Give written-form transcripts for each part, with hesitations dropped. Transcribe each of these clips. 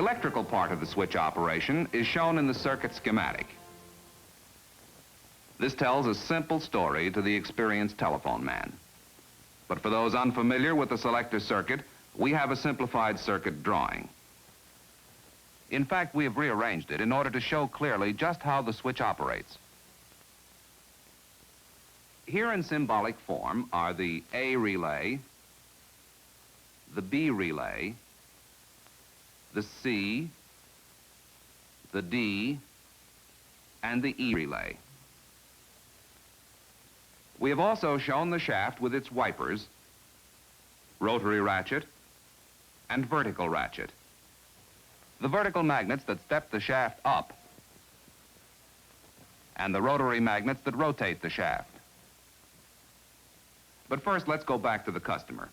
electrical part of the switch operation is shown in the circuit schematic. This tells a simple story to the experienced telephone man. But for those unfamiliar with the selector circuit, we have a simplified circuit drawing. In fact, we have rearranged it in order to show clearly just how the switch operates. Here in symbolic form are the A relay, the B relay, the C, the D, and the E relay. We have also shown the shaft with its wipers, rotary ratchet, and vertical ratchet. The vertical magnets that step the shaft up, and the rotary magnets that rotate the shaft. But first, let's go back to the customer.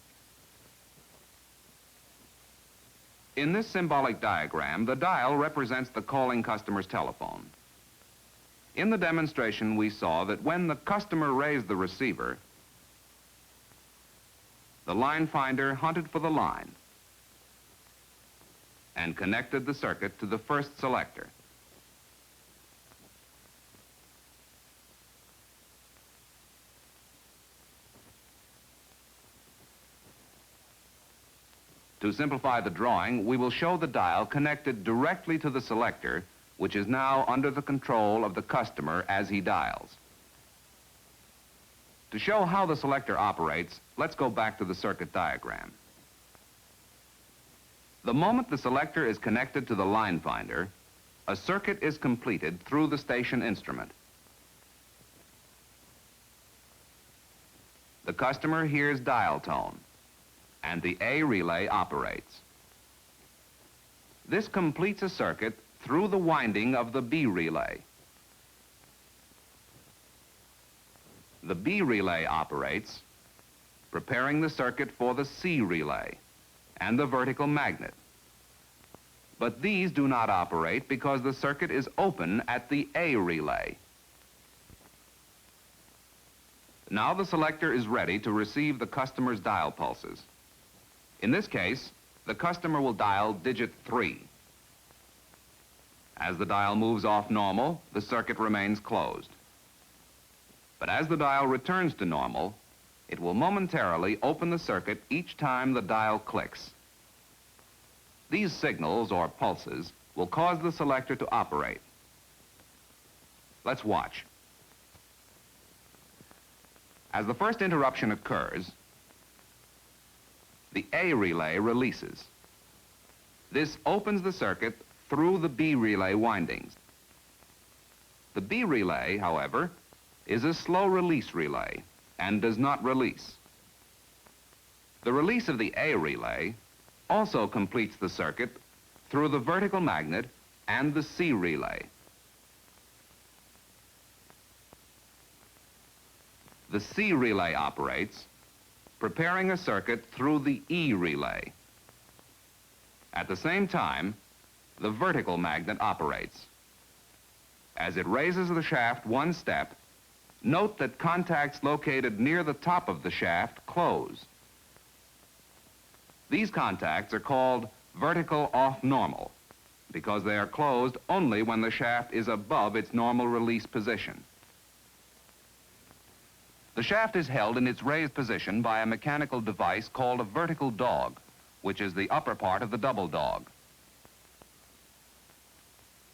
In this symbolic diagram, the dial represents the calling customer's telephone. In the demonstration, we saw that when the customer raised the receiver, the line finder hunted for the line and connected the circuit to the first selector. To simplify the drawing, we will show the dial connected directly to the selector, which is now under the control of the customer as he dials. To show how the selector operates, let's go back to the circuit diagram. The moment the selector is connected to the line finder, a circuit is completed through the station instrument. The customer hears dial tone, and the A relay operates. This completes a circuit through the winding of the B relay. The B relay operates, preparing the circuit for the C relay and the vertical magnet. But these do not operate because the circuit is open at the A relay. Now the selector is ready to receive the customer's dial pulses. In this case, the customer will dial digit 3. As the dial moves off normal, the circuit remains closed. But as the dial returns to normal, it will momentarily open the circuit each time the dial clicks. These signals, or pulses, will cause the selector to operate. Let's watch. As the first interruption occurs, the A relay releases. This opens the circuit through the B relay windings. The B relay, however, is a slow release relay and does not release. The release of the A relay also completes the circuit through the vertical magnet and the C relay. The C relay operates, preparing a circuit through the E relay. At the same time, the vertical magnet operates. As it raises the shaft one step, note that contacts located near the top of the shaft close. These contacts are called vertical off normal because they are closed only when the shaft is above its normal release position. The shaft is held in its raised position by a mechanical device called a vertical dog, which is the upper part of the double dog.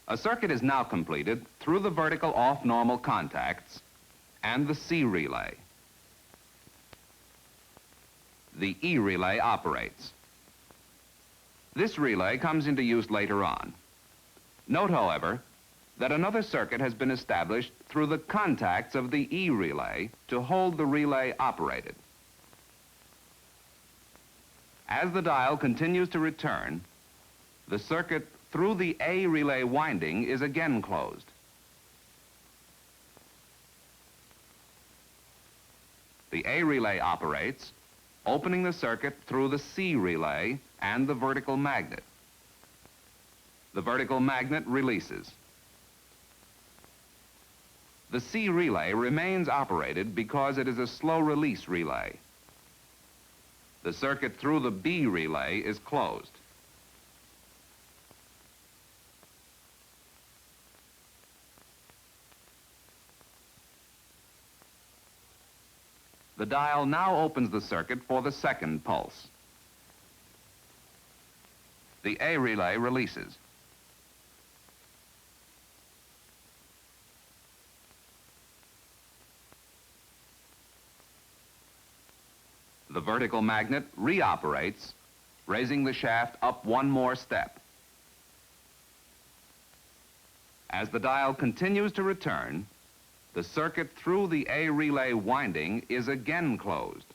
A circuit is now completed through the vertical off normal contacts and the C relay. The E relay operates. This relay comes into use later on. Note, however, that another circuit has been established through the contacts of the E relay to hold the relay operated. As the dial continues to return, the circuit through the A relay winding is again closed. The A relay operates, opening the circuit through the C relay and the vertical magnet. The vertical magnet releases. The C relay remains operated because it is a slow release relay. The circuit through the B relay is closed. The dial now opens the circuit for the second pulse. The A relay releases. The vertical magnet reoperates, raising the shaft up one more step. As the dial continues to return, the circuit through the A relay winding is again closed.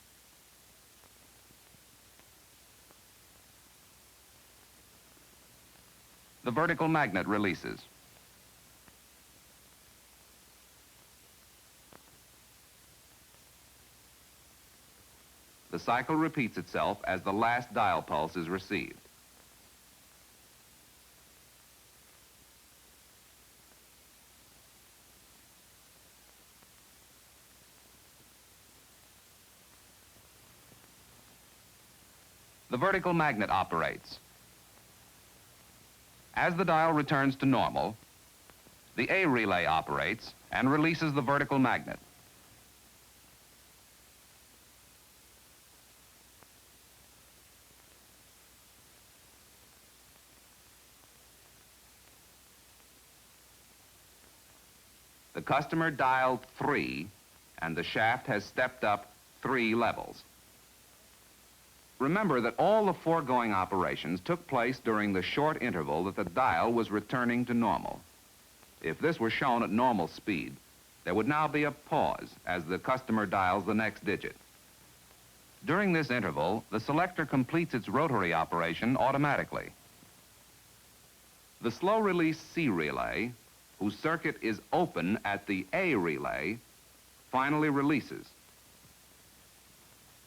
The vertical magnet releases. The cycle repeats itself as the last dial pulse is received. The vertical magnet operates. As the dial returns to normal, the A relay operates and releases the vertical magnet. The customer dialed 3, and the shaft has stepped up 3 levels. Remember that all the foregoing operations took place during the short interval that the dial was returning to normal. If this were shown at normal speed, there would now be a pause as the customer dials the next digit. During this interval, the selector completes its rotary operation automatically. The slow-release C relay, whose circuit is open at the A relay, finally releases.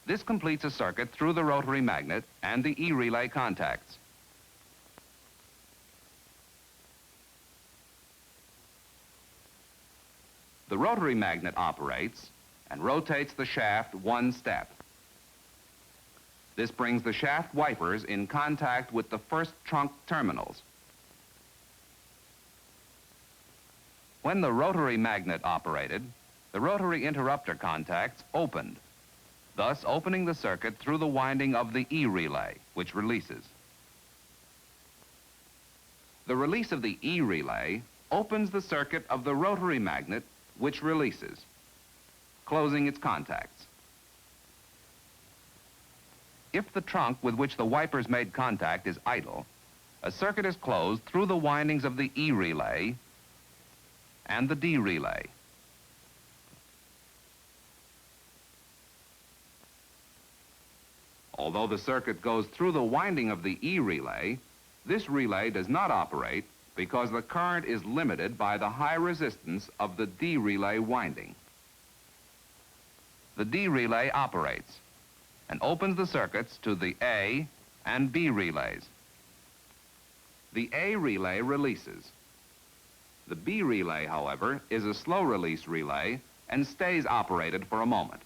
This completes a circuit through the rotary magnet and the E relay contacts. The rotary magnet operates and rotates the shaft one step. This brings the shaft wipers in contact with the first trunk terminals. When the rotary magnet operated, the rotary interrupter contacts opened, thus opening the circuit through the winding of the E relay, which releases. The release of the E relay opens the circuit of the rotary magnet, which releases, closing its contacts. If the trunk with which the wipers made contact is idle, a circuit is closed through the windings of the E relay and the D relay. Although the circuit goes through the winding of the E relay, this relay does not operate because the current is limited by the high resistance of the D relay winding. The D relay operates and opens the circuits to the A and B relays. The A relay releases. The B relay, however, is a slow-release relay and stays operated for a moment.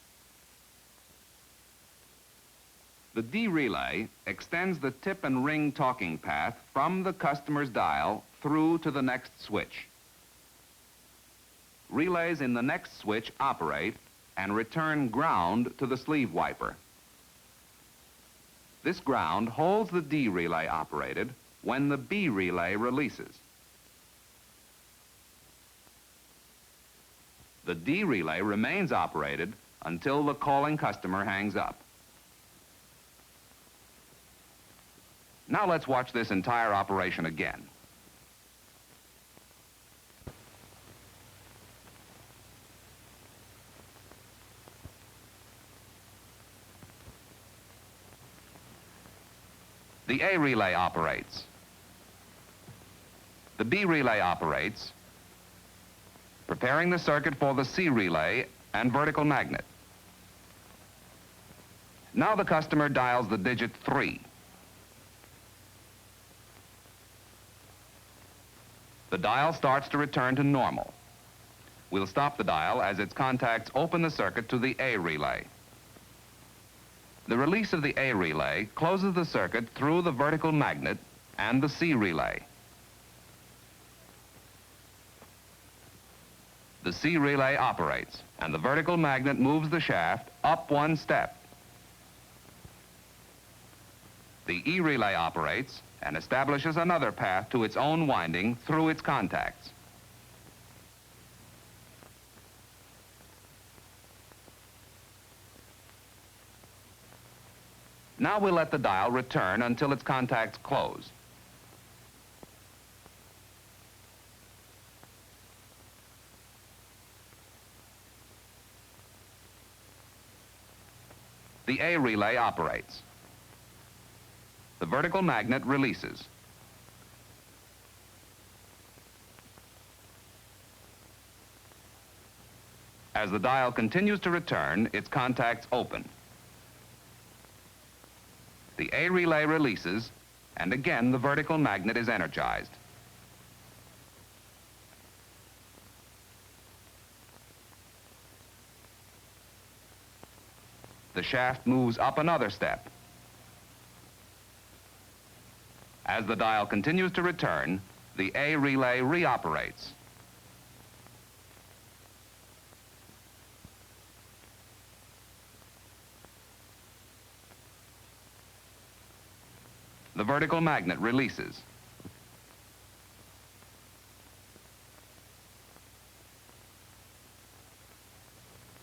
The D relay extends the tip and ring talking path from the customer's dial through to the next switch. Relays in the next switch operate and return ground to the sleeve wiper. This ground holds the D relay operated when the B relay releases. The D relay remains operated until the calling customer hangs up. Now let's watch this entire operation again. The A relay operates. The B relay operates, preparing the circuit for the C relay and vertical magnet. Now the customer dials the digit 3. The dial starts to return to normal. We'll stop the dial as its contacts open the circuit to the A relay. The release of the A relay closes the circuit through the vertical magnet and the C relay. The C relay operates, and the vertical magnet moves the shaft up one step. The E relay operates and establishes another path to its own winding through its contacts. Now we'll let the dial return until its contacts close. The A relay operates. The vertical magnet releases. As the dial continues to return, its contacts open. The A relay releases, and again the vertical magnet is energized. The shaft moves up another step. As the dial continues to return, the A relay reoperates. The vertical magnet releases.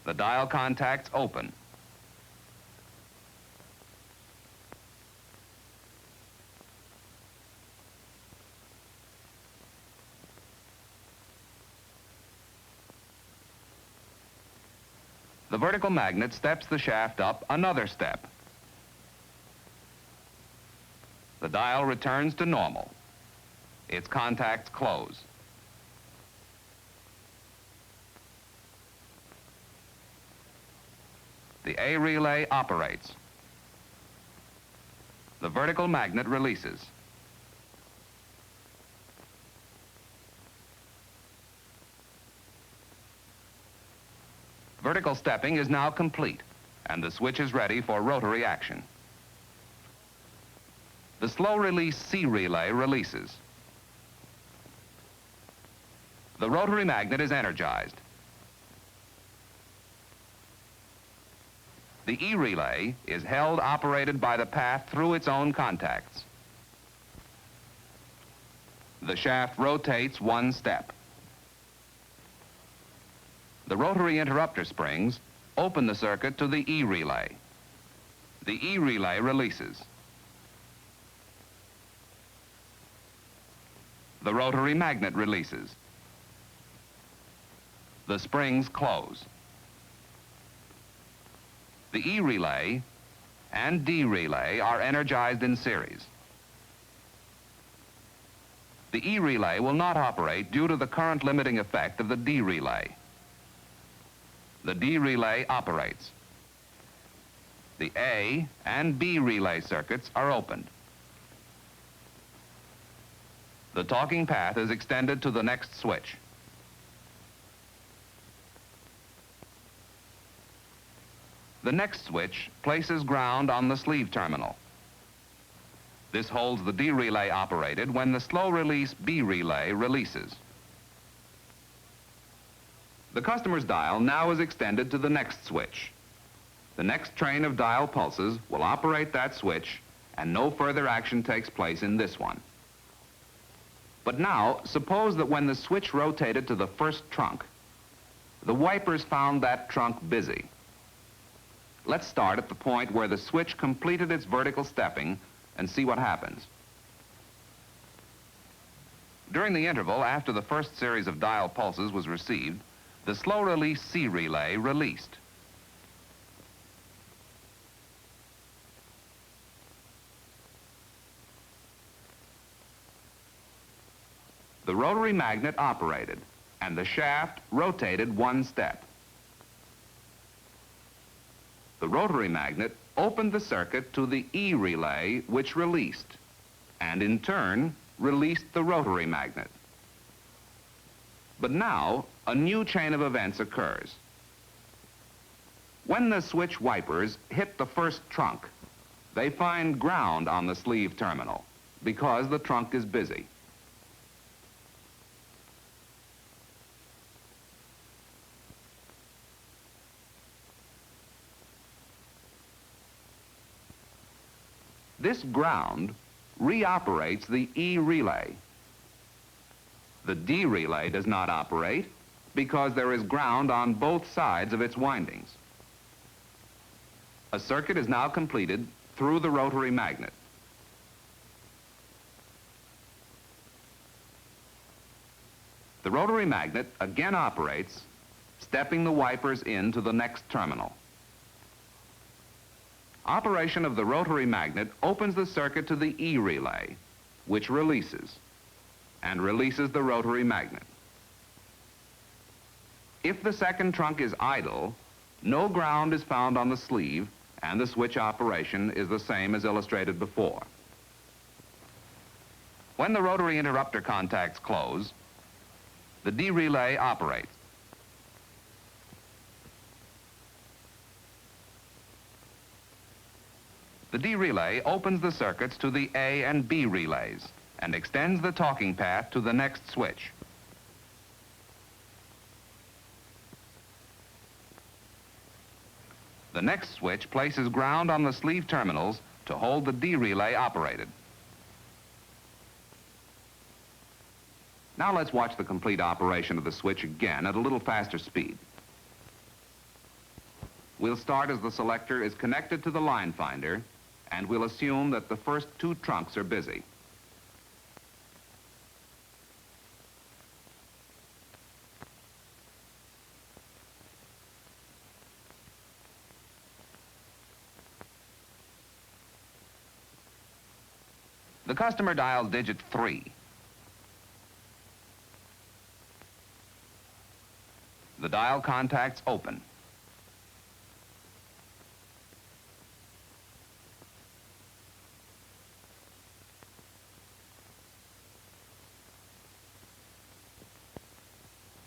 The dial contacts open. The vertical magnet steps the shaft up another step. The dial returns to normal. Its contacts close. The A relay operates. The vertical magnet releases. Vertical stepping is now complete, and the switch is ready for rotary action. The slow-release C relay releases. The rotary magnet is energized. The E relay is held operated by the path through its own contacts. The shaft rotates one step. The rotary interrupter springs open the circuit to the E relay. The E relay releases. The rotary magnet releases. The springs close. The E relay and D relay are energized in series. The E relay will not operate due to the current limiting effect of the D relay. The D relay operates. The A and B relay circuits are opened. The talking path is extended to the next switch. The next switch places ground on the sleeve terminal. This holds the D relay operated when the slow-release B relay releases. The customer's dial now is extended to the next switch. The next train of dial pulses will operate that switch, and no further action takes place in this one. But now, suppose that when the switch rotated to the first trunk, the wipers found that trunk busy. Let's start at the point where the switch completed its vertical stepping and see what happens. During the interval after the first series of dial pulses was received, the slow-release C relay released. The rotary magnet operated, and the shaft rotated one step. The rotary magnet opened the circuit to the E relay, which released, and in turn, released the rotary magnet. But now, a new chain of events occurs. When the switch wipers hit the first trunk, they find ground on the sleeve terminal because the trunk is busy. This ground reoperates the E relay. The D relay does not operate because there is ground on both sides of its windings. A circuit is now completed through the rotary magnet. The rotary magnet again operates, stepping the wipers into the next terminal. Operation of the rotary magnet opens the circuit to the E relay, which releases, and releases the rotary magnet. If the second trunk is idle, no ground is found on the sleeve, and the switch operation is the same as illustrated before. When the rotary interrupter contacts close, the D relay operates. The D relay opens the circuits to the A and B relays and extends the talking path to the next switch. The next switch places ground on the sleeve terminals to hold the D relay operated. Now let's watch the complete operation of the switch again at a little faster speed. We'll start as the selector is connected to the line finder, and we'll assume that the first two trunks are busy. The customer dials digit 3. The dial contacts open.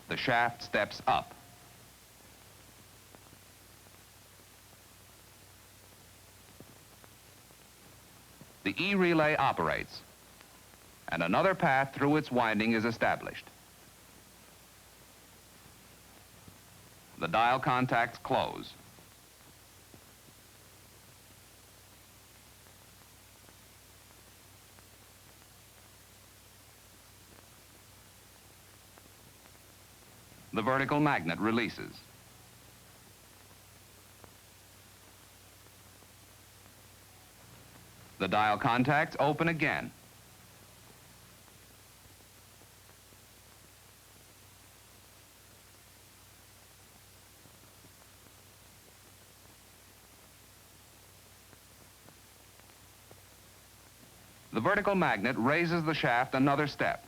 The shaft steps up. The E relay operates, and another path through its winding is established. The dial contacts close. The vertical magnet releases. The dial contacts open again. The vertical magnet raises the shaft another step.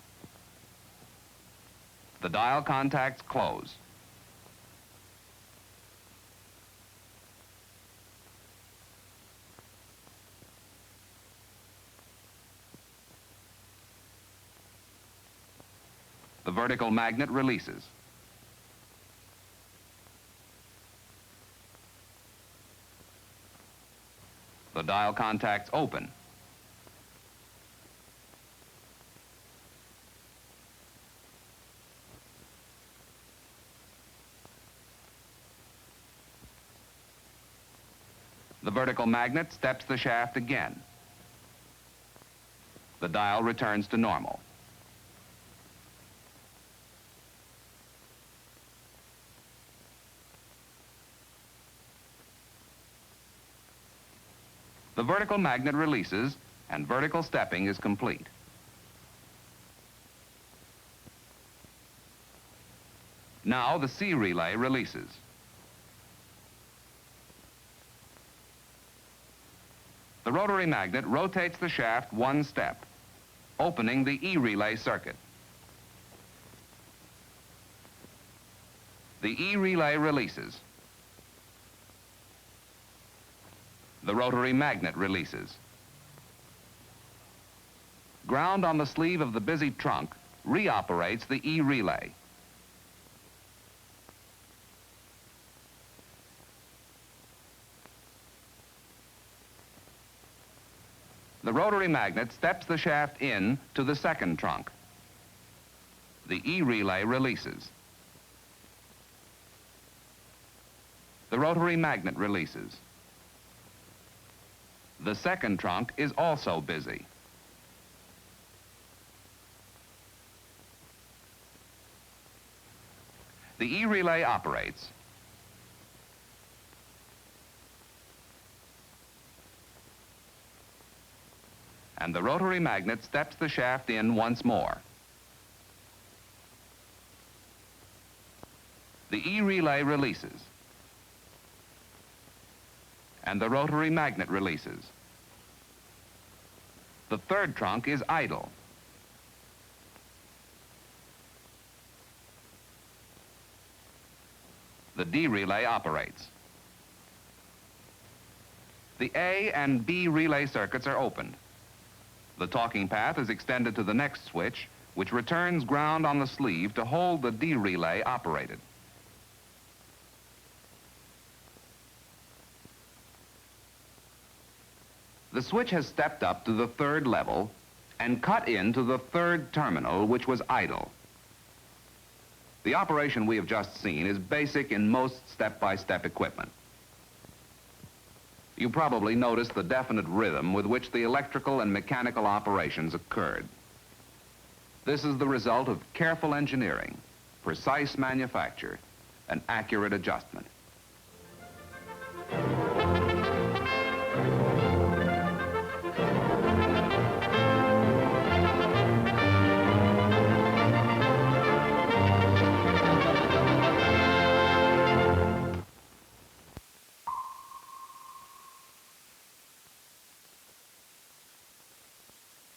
The dial contacts close. The vertical magnet releases. The dial contacts open. The vertical magnet steps the shaft again. The dial returns to normal. The vertical magnet releases, and vertical stepping is complete. Now the C relay releases. The rotary magnet rotates the shaft one step, opening the E relay circuit. The E relay releases. The rotary magnet releases. Ground on the sleeve of the busy trunk reoperates the E relay. The rotary magnet steps the shaft in to the second trunk. The E relay releases. The rotary magnet releases. The second trunk is also busy. The E-relay operates. And the rotary magnet steps the shaft in once more. The E-relay releases. And the rotary magnet releases. The third trunk is idle. The D relay operates. The A and B relay circuits are opened. The talking path is extended to the next switch, which returns ground on the sleeve to hold the D relay operated. The switch has stepped up to the third level and cut into the third terminal, which was idle. The operation we have just seen is basic in most step-by-step equipment. You probably noticed the definite rhythm with which the electrical and mechanical operations occurred. This is the result of careful engineering, precise manufacture, and accurate adjustment.